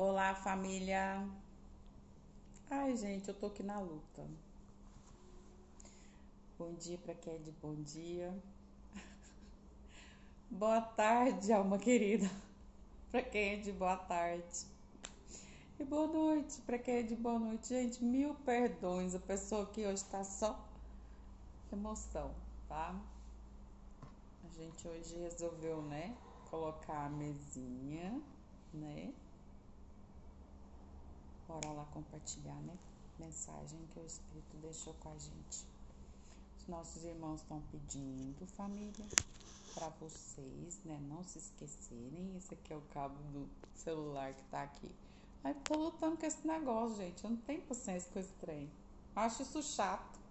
Olá, família. Ai, gente, eu tô aqui na luta. Bom dia pra quem é de bom dia. Boa tarde, alma querida, pra quem é de boa tarde. E boa noite pra quem é de boa noite. Gente, mil perdões. A pessoa que hoje tá só emoção, tá? A gente hoje resolveu, né, colocar a mesinha, né? Bora lá compartilhar, né? Mensagem que o Espírito deixou com a gente. Os nossos irmãos estão pedindo, família, para vocês, né, não se esquecerem. Esse aqui é o cabo do celular que tá aqui. Ai, tô lutando com esse negócio, gente. Eu não tenho paciência com esse trem. Acho isso chato.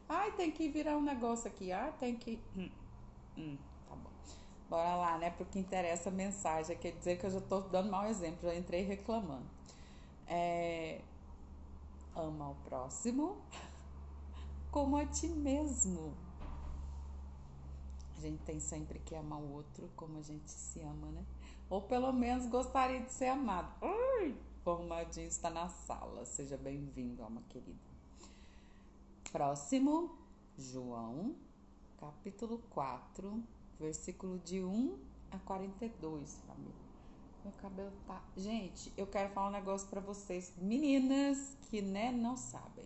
Ai, tem que virar um negócio aqui. Ai, tem que. Tá bom. Bora lá, né? Porque interessa a mensagem. Quer dizer que eu já tô dando mau exemplo. Já entrei reclamando. Ama o próximo como a ti mesmo. A gente tem sempre que amar o outro como a gente se ama, né? Ou pelo menos gostaria de ser amado. Ai, o arrumadinho está na sala. Seja bem-vindo, alma querida. Próximo, João, capítulo 4, versículo de 1 a 42, família. Meu cabelo tá... Gente, eu quero falar um negócio pra vocês, meninas que, né, não sabem.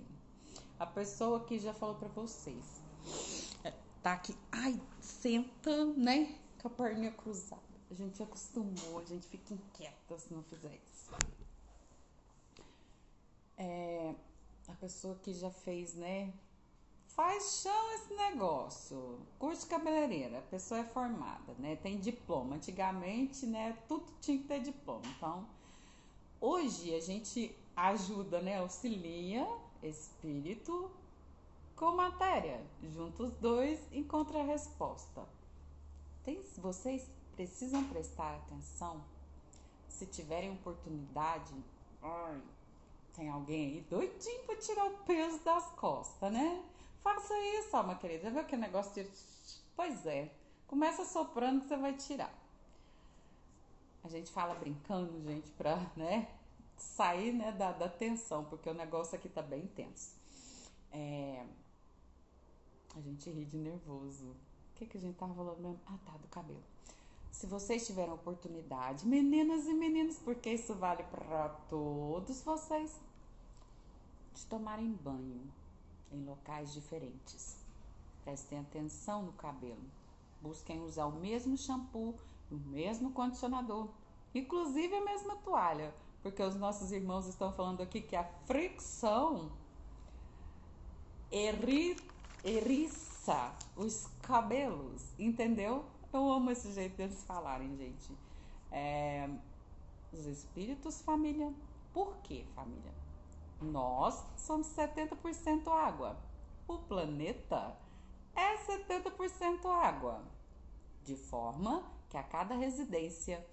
A pessoa que já falou pra vocês tá aqui, ai, senta, né, com a perninha cruzada. A gente acostumou, a gente fica inquieta se não fizer isso. A pessoa que já fez, né, faz chão esse negócio, curso de cabeleireira, a pessoa é formada, né, tem diploma. Antigamente, né, tudo tinha que ter diploma. Então, hoje a gente ajuda, né, auxilia espírito com matéria. Junta os dois, encontra a resposta. Vocês precisam prestar atenção. Se tiverem oportunidade, ai, tem alguém aí doidinho pra tirar o peso das costas, né? Faça isso, alma querida. Já viu aquele negócio de... Pois é. Começa soprando que você vai tirar. A gente fala brincando, gente, pra, né, sair, né, da tensão, porque o negócio aqui tá bem tenso. A gente ri de nervoso. O que a gente tava falando mesmo? Ah, tá, do cabelo. Se vocês tiverem oportunidade, meninas e meninos, porque isso vale para todos vocês, de tomarem banho em locais diferentes. Prestem atenção no cabelo. Busquem usar o mesmo shampoo, o mesmo condicionador, inclusive a mesma toalha, porque os nossos irmãos estão falando aqui que a fricção eriça os cabelos, entendeu? Eu amo esse jeito deles falarem, gente. Os espíritos, família. Por que, família? Nós somos 70% água. O planeta é 70% água. De forma que a cada residência,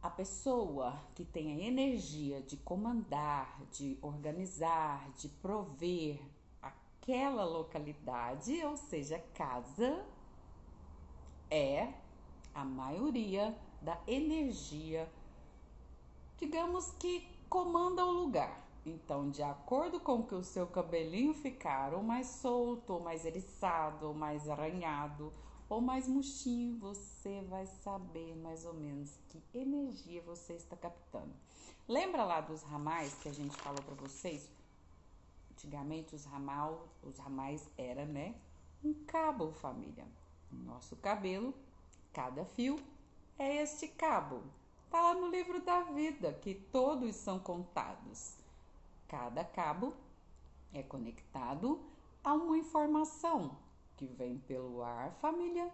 a pessoa que tem a energia de comandar, de organizar, de prover aquela localidade, ou seja, casa, é a maioria da energia, digamos que comanda o lugar. Então, de acordo com que o seu cabelinho ficar ou mais solto, ou mais eriçado, ou mais arranhado, ou mais murchinho, você vai saber mais ou menos que energia você está captando. Lembra lá dos ramais que a gente falou para vocês? Antigamente os ramais era, né, um cabo, família. Nosso cabelo, cada fio é este cabo. Tá lá no livro da vida que todos são contados. Cada cabo é conectado a uma informação que vem pelo ar, família,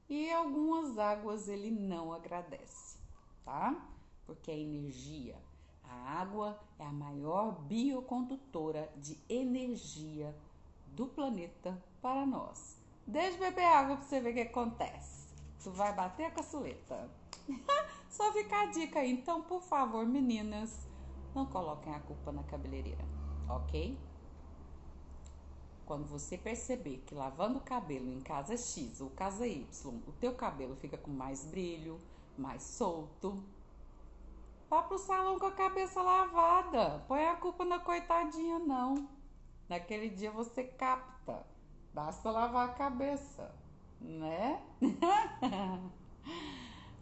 e algumas águas ele não agradece, tá? Porque é energia. A água é a maior biocondutora de energia do planeta para nós. Deixa eu beber água pra você ver o que acontece. Tu vai bater a caçuleta. Só fica a dica aí. Então, por favor, meninas, não coloquem a culpa na cabeleireira, ok? Quando você perceber que lavando o cabelo em casa X ou casa Y, o teu cabelo fica com mais brilho, mais solto, Vá pro salão com a cabeça lavada. Põe a culpa na coitadinha, não. Naquele dia você capta. Basta lavar a cabeça, né?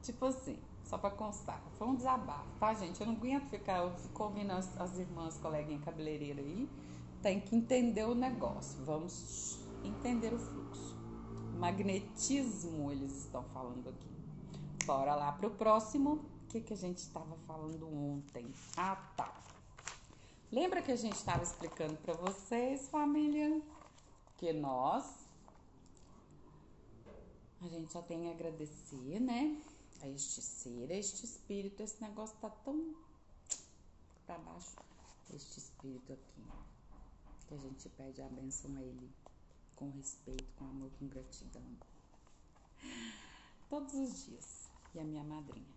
Tipo assim, só pra constar. Foi um desabafo, tá, gente? Eu não aguento ficar ouvindo as irmãs, coleguinhas cabeleireiras aí. Tem que entender o negócio. Vamos entender o fluxo. Magnetismo, eles estão falando aqui. Bora lá pro próximo. O que a gente estava falando ontem? Ah, tá. Lembra que a gente estava explicando para vocês, família, que a gente só tem a agradecer, né? A este ser, a este espírito. Esse negócio tá tão pra baixo. Este espírito aqui. Que a gente pede a bênção a ele. Com respeito, com amor, com gratidão. Todos os dias. E a minha madrinha.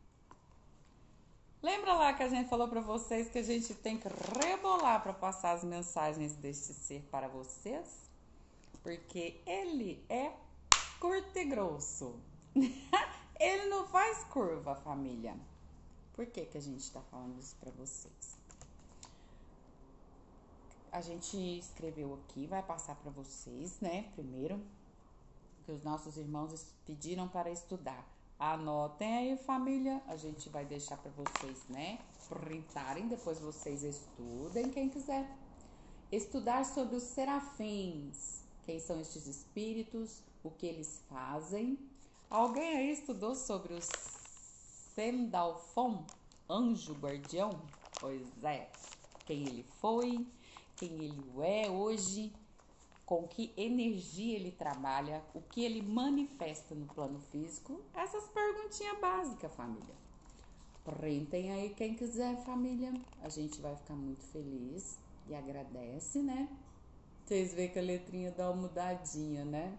Lembra lá que a gente falou para vocês que a gente tem que rebolar para passar as mensagens deste ser para vocês? Porque ele é curto e grosso. Ele não faz curva, família. Por que a gente está falando isso para vocês? A gente escreveu aqui, vai passar para vocês, né? Primeiro, que os nossos irmãos pediram para estudar. Anotem aí, família. A gente vai deixar para vocês, né? Printarem, depois vocês estudem, quem quiser. Estudar sobre os serafins. Quem são estes espíritos? O que eles fazem? Alguém aí estudou sobre o Sendalphon, anjo guardião? Pois é. Quem ele foi? Quem ele é hoje? Com que energia ele trabalha, o que ele manifesta no plano físico, essas perguntinhas básicas, família. Printem aí quem quiser, família. A gente vai ficar muito feliz e agradece, né? Vocês veem que a letrinha dá uma mudadinha, né?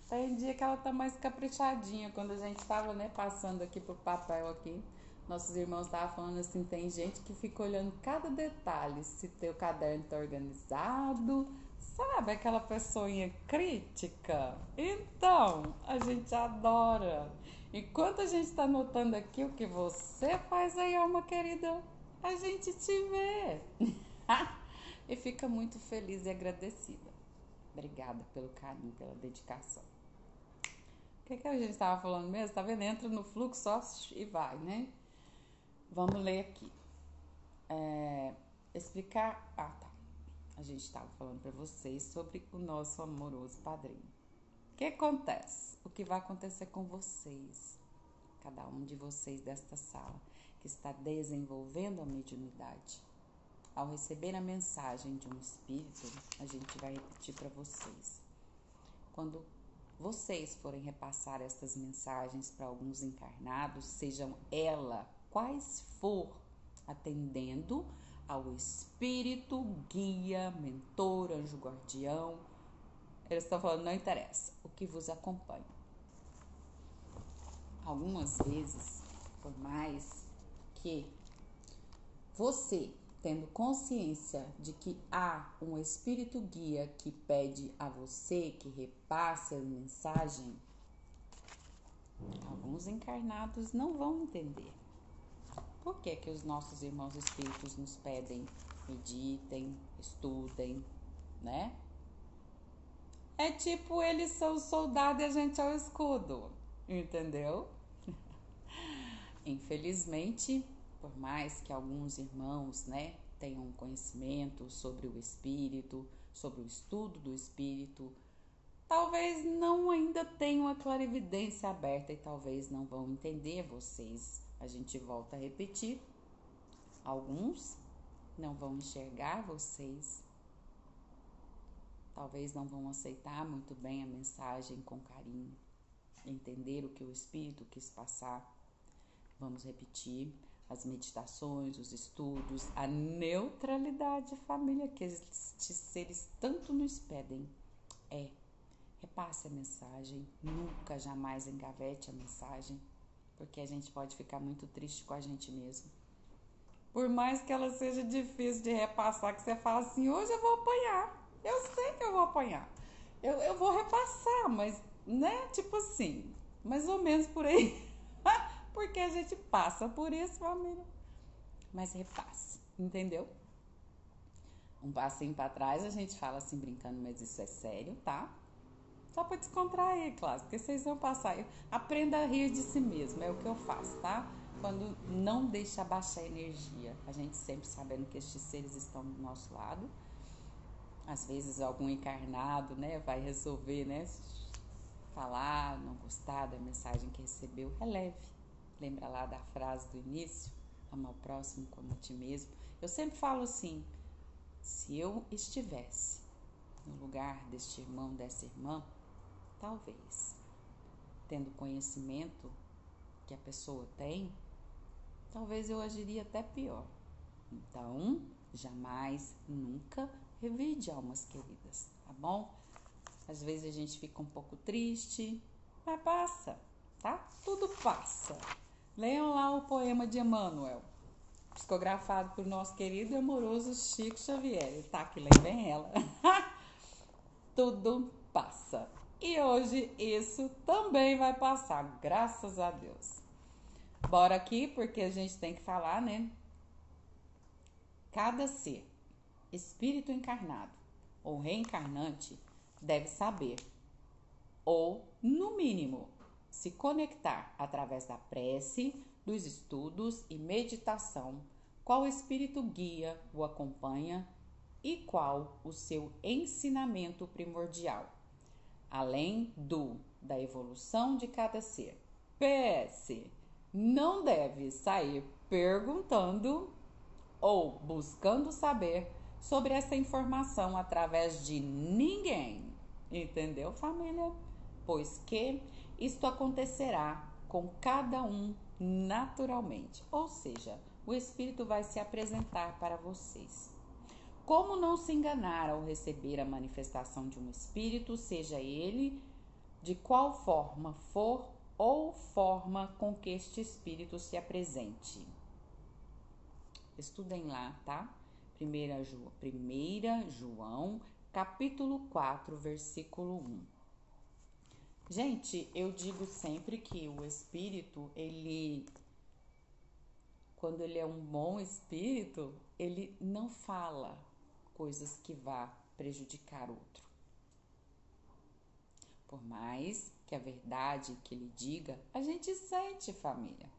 Tem dia que ela tá mais caprichadinha. Quando a gente tava, né, passando aqui pro papel aqui, nossos irmãos estavam falando assim, tem gente que fica olhando cada detalhe, se teu caderno tá organizado, sabe, aquela pessoinha crítica? Então, a gente adora. Enquanto a gente tá anotando aqui o que você faz aí, alma querida, a gente te vê. E fica muito feliz e agradecida. Obrigada pelo carinho, pela dedicação. O que a gente estava falando mesmo? Tá vendo? Entra no fluxo só e vai, né? Vamos ler aqui. Explicar... Ah, tá. A gente estava falando para vocês sobre o nosso amoroso padrinho. O que acontece? O que vai acontecer com vocês? Cada um de vocês desta sala que está desenvolvendo a mediunidade. Ao receber a mensagem de um espírito, a gente vai repetir para vocês. Quando vocês forem repassar estas mensagens para alguns encarnados, sejam elas quais for, atendendo ao espírito, guia, mentor, anjo guardião. Eles estão falando, não interessa, o que vos acompanha. Algumas vezes, por mais que você, tendo consciência de que há um espírito guia que pede a você que repasse a mensagem, alguns encarnados não vão entender. Por que os nossos irmãos espíritos nos pedem, meditem, estudem, né? É tipo, eles são o soldado e a gente é o escudo, entendeu? Infelizmente, por mais que alguns irmãos, né, tenham conhecimento sobre o espírito, sobre o estudo do espírito, talvez não ainda tenham a clarividência aberta e talvez não vão entender vocês. A gente volta a repetir. Alguns não vão enxergar vocês. Talvez não vão aceitar muito bem a mensagem com carinho, entender o que o espírito quis passar. Vamos repetir as meditações, os estudos, a neutralidade, família, que estes seres tanto nos pedem. Repasse a mensagem, nunca, jamais engavete a mensagem, porque a gente pode ficar muito triste com a gente mesmo. Por mais que ela seja difícil de repassar, que você fala assim, hoje eu vou apanhar. Eu sei que eu vou apanhar. Eu vou repassar, mas, né, tipo assim, mais ou menos por aí. Porque a gente passa por isso, família. Mas refaz, entendeu? Um passinho pra trás, a gente fala assim brincando, mas isso é sério, tá? Só pra descontrair, claro, porque vocês vão passar. Aprenda a rir de si mesmo, é o que eu faço, tá? Quando não deixa baixar a energia, a gente sempre sabendo que estes seres estão do nosso lado. Às vezes algum encarnado, né, vai resolver, né, falar, não gostar da mensagem que recebeu, releve. Lembra lá da frase do início? Ama o próximo como a ti mesmo. Eu sempre falo assim, se eu estivesse no lugar deste irmão, dessa irmã, talvez, tendo conhecimento que a pessoa tem, talvez eu agiria até pior. Então, jamais, nunca revide almas queridas, tá bom? Às vezes a gente fica um pouco triste, mas passa, tá? Tudo passa. Leiam lá o poema de Emmanuel, psicografado por nosso querido e amoroso Chico Xavier. Tá aqui, lembrem ela. Tudo passa. E hoje isso também vai passar, graças a Deus. Bora aqui, porque a gente tem que falar, né? Cada ser, espírito encarnado ou reencarnante, deve saber, ou, no mínimo, se conectar através da prece, dos estudos e meditação, qual espírito guia o acompanha e qual o seu ensinamento primordial, além da evolução de cada ser. PS, não deve sair perguntando ou buscando saber sobre essa informação através de ninguém. Entendeu, família? Pois que isto acontecerá com cada um naturalmente. Ou seja, o Espírito vai se apresentar para vocês. Como não se enganar ao receber a manifestação de um Espírito, seja ele de qual forma for ou forma com que este Espírito se apresente. Estudem lá, tá? 1 João, capítulo 4, versículo 1. Gente, eu digo sempre que o espírito, quando ele é um bom espírito, ele não fala coisas que vá prejudicar outro. Por mais que a verdade que ele diga, a gente sente, família.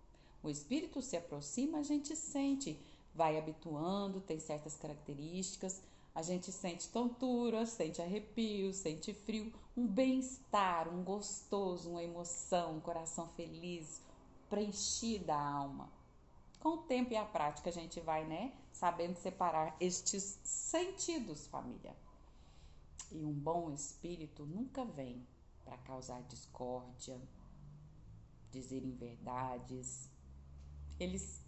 O espírito se aproxima, a gente sente, vai habituando, tem certas características, a gente sente tontura, sente arrepio, sente frio, um bem-estar, um gostoso, uma emoção, um coração feliz, preenchida a alma. Com o tempo e a prática a gente vai, né, sabendo separar estes sentidos, família. E um bom espírito nunca vem para causar discórdia, dizer inverdades. Eles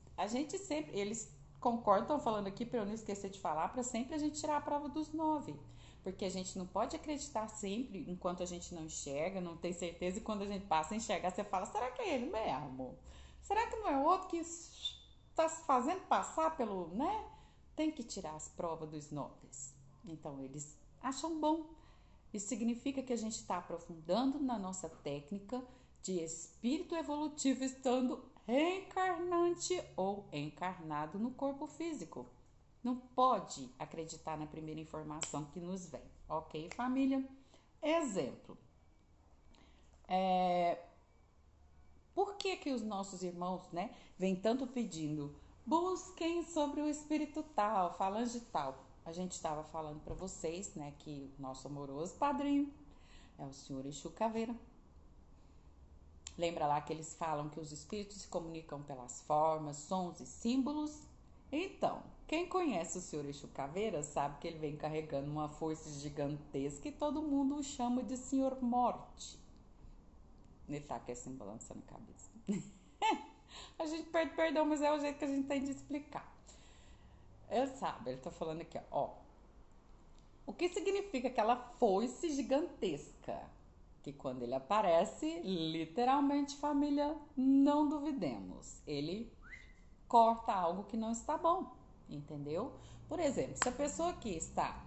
concordam, estão falando aqui para eu não esquecer de falar, para sempre a gente tirar a prova dos 9. Porque a gente não pode acreditar sempre enquanto a gente não enxerga, não tem certeza, e quando a gente passa a enxergar, você fala, será que é ele mesmo? Será que não é outro que está se fazendo passar pelo, né? Tem que tirar as provas dos 9. Então, eles acham bom. Isso significa que a gente está aprofundando na nossa técnica de espírito evolutivo, estando reencarnante ou encarnado no corpo físico. Não pode acreditar na primeira informação que nos vem, ok, família? Exemplo. Por que os nossos irmãos, né, vêm tanto pedindo, busquem sobre o espírito tal, falando de tal? A gente estava falando para vocês, né, que o nosso amoroso padrinho é o senhor Exu Caveira. Lembra lá que eles falam que os espíritos se comunicam pelas formas, sons e símbolos? Então, quem conhece o senhor Exu Caveira sabe que ele vem carregando uma força gigantesca e todo mundo o chama de Senhor Morte. Ele tá aqui assim balançando a cabeça. A gente pede perdão, mas é o jeito que a gente tem de explicar. Ele sabe, ele tá falando aqui, ó. O que significa aquela foice gigantesca? Que quando ele aparece, literalmente, família, não duvidemos. Ele corta algo que não está bom, entendeu? Por exemplo, se a pessoa que está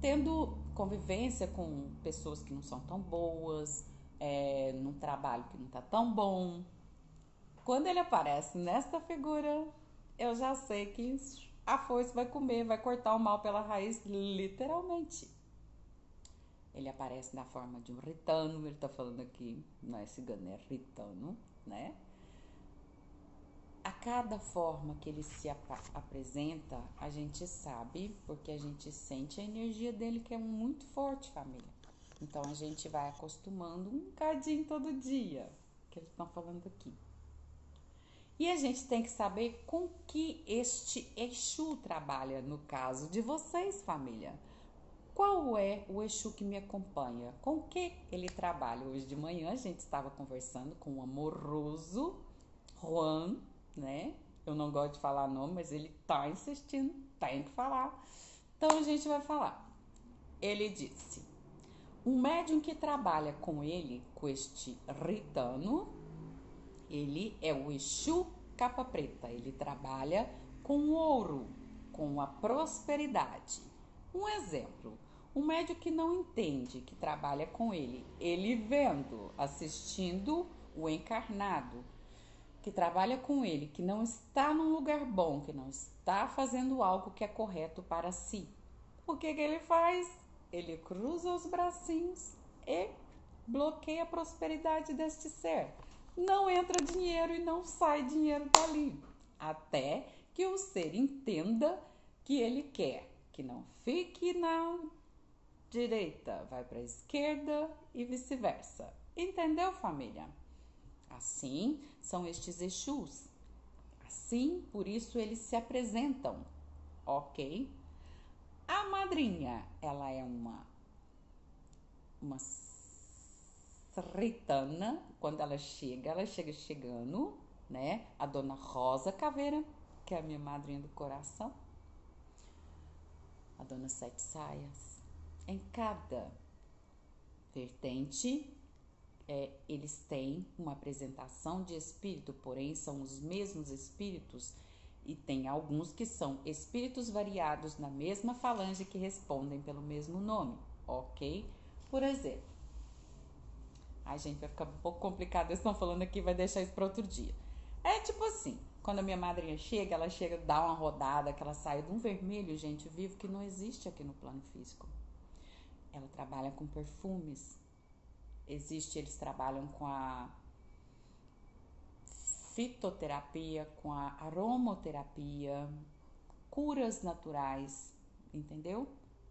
tendo convivência com pessoas que não são tão boas, num trabalho que não está tão bom, Quando ele aparece nesta figura, eu já sei que a foice vai comer, vai cortar o mal pela raiz, literalmente. Ele aparece na forma de um ritano, ele tá falando aqui, não é cigano, é ritano, né? A cada forma que ele se apresenta, a gente sabe, porque a gente sente a energia dele, que é muito forte, família. Então a gente vai acostumando um bocadinho todo dia, que eles estão falando aqui. E a gente tem que saber com que este Exu trabalha, no caso de vocês, família. Qual é o Exu que me acompanha? Com que ele trabalha? Hoje de manhã a gente estava conversando com o amoroso Juan, né? Eu não gosto de falar nome, mas ele tá insistindo, tem que falar. Então a gente vai falar. Ele disse: um médium que trabalha com ele, com este ritano, ele é o Exu capa preta. Ele trabalha com o ouro, com a prosperidade. Um exemplo: um médium que não entende, que trabalha com ele vendo, assistindo o encarnado, que trabalha com ele, que não está num lugar bom, que não está fazendo algo que é correto para si. O que ele faz? Ele cruza os bracinhos e bloqueia a prosperidade deste ser. Não entra dinheiro e não sai dinheiro dali, até que o ser entenda que ele quer que não fique na direita, vai para a esquerda e vice-versa. Entendeu, família? Assim são estes Exus. Assim, por isso eles se apresentam, ok? A madrinha, ela é uma ritana. Quando ela chega chegando, né? A dona Rosa Caveira, que é a minha madrinha do coração. A dona Sete Saias. Em cada vertente, eles têm uma apresentação de espírito, porém são os mesmos espíritos, e tem alguns que são espíritos variados na mesma falange que respondem pelo mesmo nome, ok? Por exemplo, ai gente, vai ficar um pouco complicado, eles estão falando aqui, vai deixar isso para outro dia. É tipo assim, quando a minha madrinha chega, ela chega, dá uma rodada, que ela sai de um vermelho, gente, vivo, que não existe aqui no plano físico. Ela trabalha com perfumes. Eles trabalham com a fitoterapia, com a aromoterapia, curas naturais, entendeu?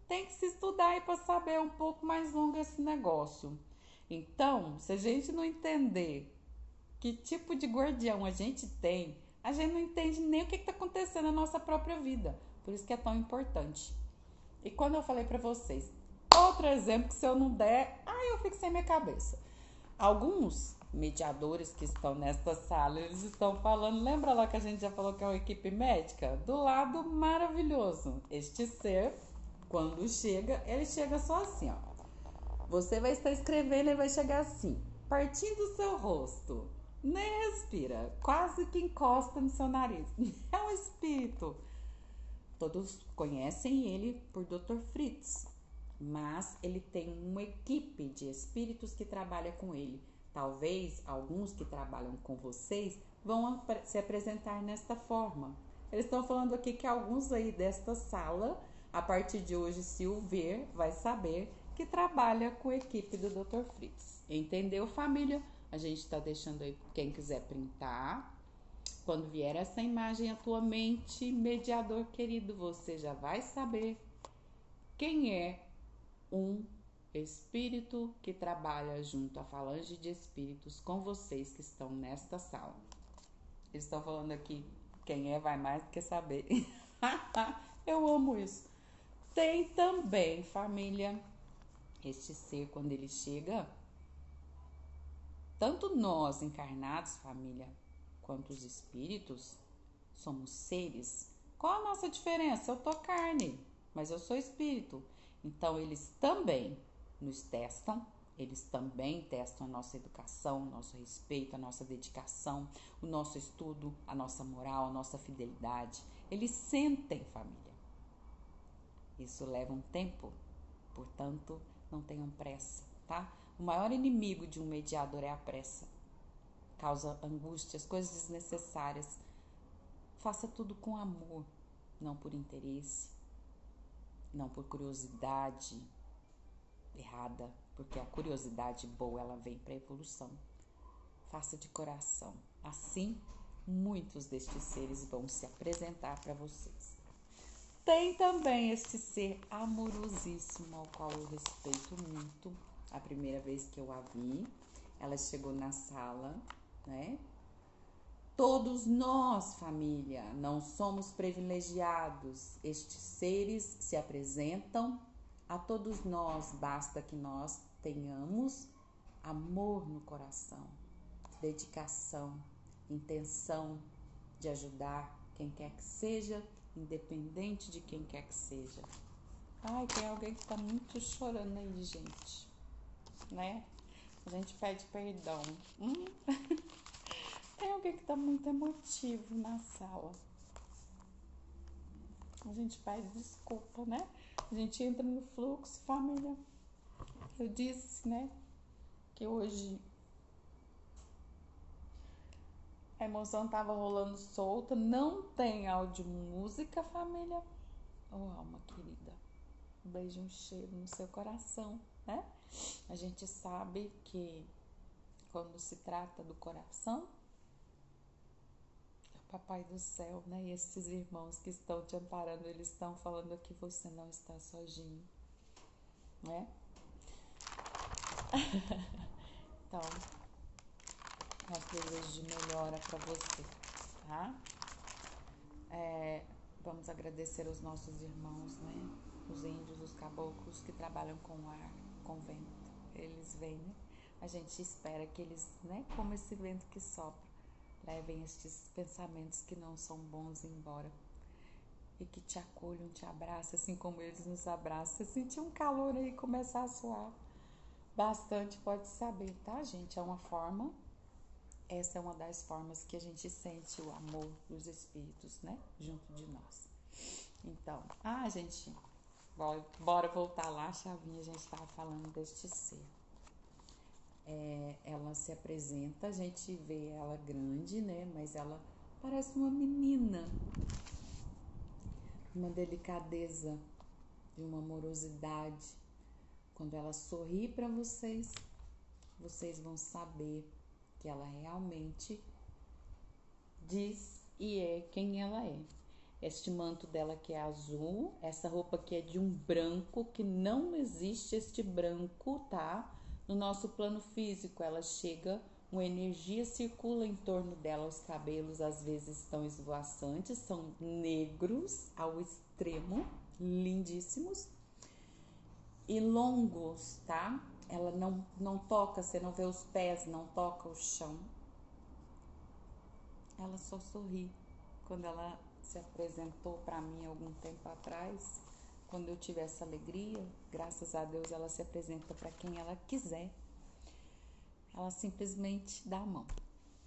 Tem que se estudar aí para saber um pouco mais longo esse negócio. Então, se a gente não entender que tipo de guardião a gente tem, a gente não entende nem o que está acontecendo na nossa própria vida. Por isso que é tão importante. E quando eu falei para vocês, outro exemplo que se eu não der, eu fico sem minha cabeça. Alguns mediadores que estão nesta sala, eles estão falando, lembra lá que a gente já falou que é uma equipe médica? Do lado maravilhoso. Este ser, quando chega, ele chega só assim, ó. Você vai estar escrevendo e vai chegar assim, partindo do seu rosto. Nem respira, quase que encosta no seu nariz. É um espírito. Todos conhecem ele por Dr. Fritz, mas ele tem uma equipe de espíritos que trabalha com ele. Talvez alguns que trabalham com vocês vão se apresentar nesta forma. Eles estão falando aqui que alguns aí desta sala, a partir de hoje, se o ver, vai saber que trabalha com a equipe do Dr. Fritz. Entendeu, família? A gente está deixando aí quem quiser printar. Quando vier essa imagem à tua mente, mediador querido, você já vai saber quem é um espírito que trabalha junto à falange de espíritos com vocês que estão nesta sala. Eles estão falando aqui, quem vai mais do que saber. Eu amo isso. Tem também, família, este ser, quando ele chega, tanto nós encarnados, família, quanto os espíritos, somos seres. Qual a nossa diferença? Eu tô carne, mas eu sou espírito. Então, eles também nos testam, eles também testam a nossa educação, o nosso respeito, a nossa dedicação, o nosso estudo, a nossa moral, a nossa fidelidade. Eles sentem, família. Isso leva um tempo, portanto, não tenham pressa, tá? O maior inimigo de um mediador é a pressa. causa angústias, coisas desnecessárias. Faça tudo com amor, não por interesse, não por curiosidade errada, porque a curiosidade boa, ela vem para a evolução. Faça de coração. Assim, muitos destes seres vão se apresentar para vocês. Tem também este ser amorosíssimo, ao qual eu respeito muito. A primeira vez que eu a vi, ela chegou na sala, né? Todos nós, família, não somos privilegiados. Estes seres se apresentam a todos nós. Basta que nós tenhamos amor no coração, dedicação, intenção de ajudar quem quer que seja, independente de quem quer que seja. Ai, tem alguém que tá muito chorando aí, gente, né? A gente pede perdão. Tem alguém que tá muito emotivo na sala. A gente pede desculpa, né? A gente entra no fluxo, família. Eu disse, né, que hoje a emoção tava rolando solta. Não tem áudio música, família. Oh, alma querida, um beijo, um cheiro no seu coração, né? A gente sabe que quando se trata do coração, Papai do céu, né? E esses irmãos que estão te amparando, eles estão falando que você não está sozinho, né? Então, nosso desejo de melhora para você, tá? Vamos agradecer os nossos irmãos, né? Os índios, os caboclos que trabalham com ar, com vento. Eles vêm, né? A gente espera que eles, né? Como esse vento que sopra, levem estes pensamentos que não são bons embora e que te acolham, te abraçem, assim como eles nos abraçam. Você sentir um calor aí, começar a suar bastante, pode saber, tá, gente? É uma forma, essa é uma das formas que a gente sente o amor dos espíritos, né, junto de nós. Então, gente, bora voltar lá, a chavinha, a gente estava falando deste ser. Ela se apresenta, a gente vê ela grande, né? Mas ela parece uma menina, uma delicadeza, de uma amorosidade. Quando ela sorri para vocês, vocês vão saber que ela realmente diz e é quem ela é. Este manto dela que é azul, essa roupa que é de um branco, que não existe este branco, tá? No nosso plano físico, ela chega, uma energia circula em torno dela, os cabelos às vezes estão esvoaçantes, são negros ao extremo, lindíssimos e longos, tá? Ela não toca, você não vê os pés, não toca o chão. Ela só sorri. Quando ela se apresentou para mim algum tempo atrás, quando eu tive essa alegria, graças a Deus ela se apresenta para quem ela quiser. Ela simplesmente dá a mão.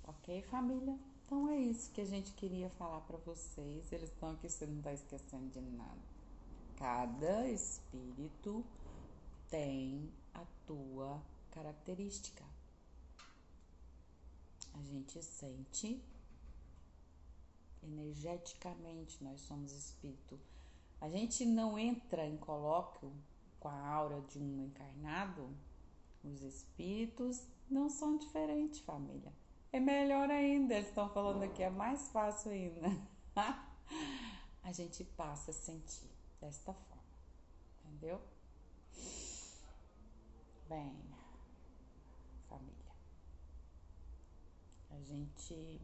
Ok, família? Então é isso que a gente queria falar para vocês. Eles estão aqui, você não está esquecendo de nada. Cada espírito tem a tua característica. A gente sente energeticamente, nós somos espírito. A gente não entra em colóquio com a aura de um encarnado. Os espíritos não são diferentes, família. É melhor ainda, eles estão falando aqui, é mais fácil ainda. A gente passa a sentir desta forma, entendeu? Bem, família, a gente...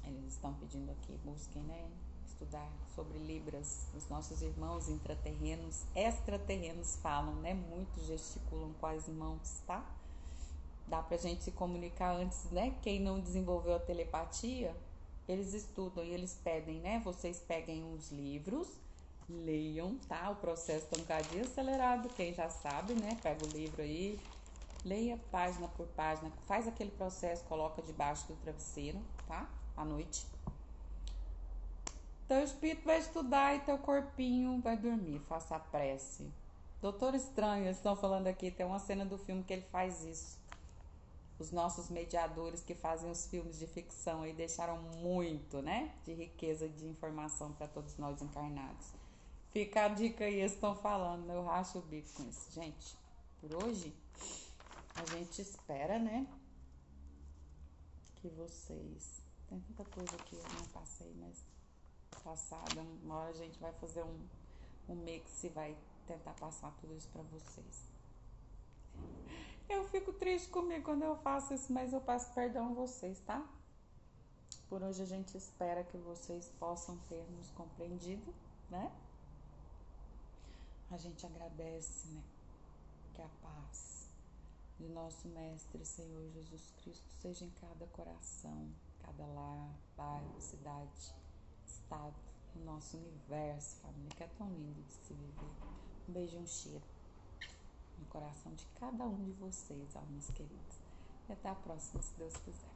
Eles estão pedindo aqui, busquem, né? Estudar sobre Libras. Os nossos irmãos intraterrenos, extraterrenos falam, né? Muitos gesticulam com as mãos, tá? Dá pra gente se comunicar antes, né? Quem não desenvolveu a telepatia, eles estudam e eles pedem, né? Vocês peguem uns livros, leiam, tá? O processo tá um bocadinho acelerado, quem já sabe, né? Pega o livro aí, leia página por página, faz aquele processo, coloca debaixo do travesseiro, tá? À noite. Teu espírito vai estudar e teu corpinho vai dormir. Faça a prece. Doutor Estranho, eles estão falando aqui, tem uma cena do filme que ele faz isso. Os nossos mediadores que fazem os filmes de ficção aí deixaram muito, né, de riqueza de informação para todos nós encarnados. Fica a dica aí, eles estão falando, eu racho o bico com isso. Gente, por hoje a gente espera, né, que vocês... Tem tanta coisa que eu não passei, mas passada, uma hora a gente vai fazer um mix e vai tentar passar tudo isso para vocês. Eu fico triste comigo quando eu faço isso, mas eu peço perdão a vocês, tá? Por hoje a gente espera que vocês possam ter nos compreendido, né? A gente agradece, né? Que a paz de nosso Mestre Senhor Jesus Cristo seja em cada coração, cada lar, bairro, cidade, estado, no nosso universo, família, que é tão lindo de se viver. Um beijo e um cheiro no coração de cada um de vocês, almas queridas. E até a próxima, se Deus quiser.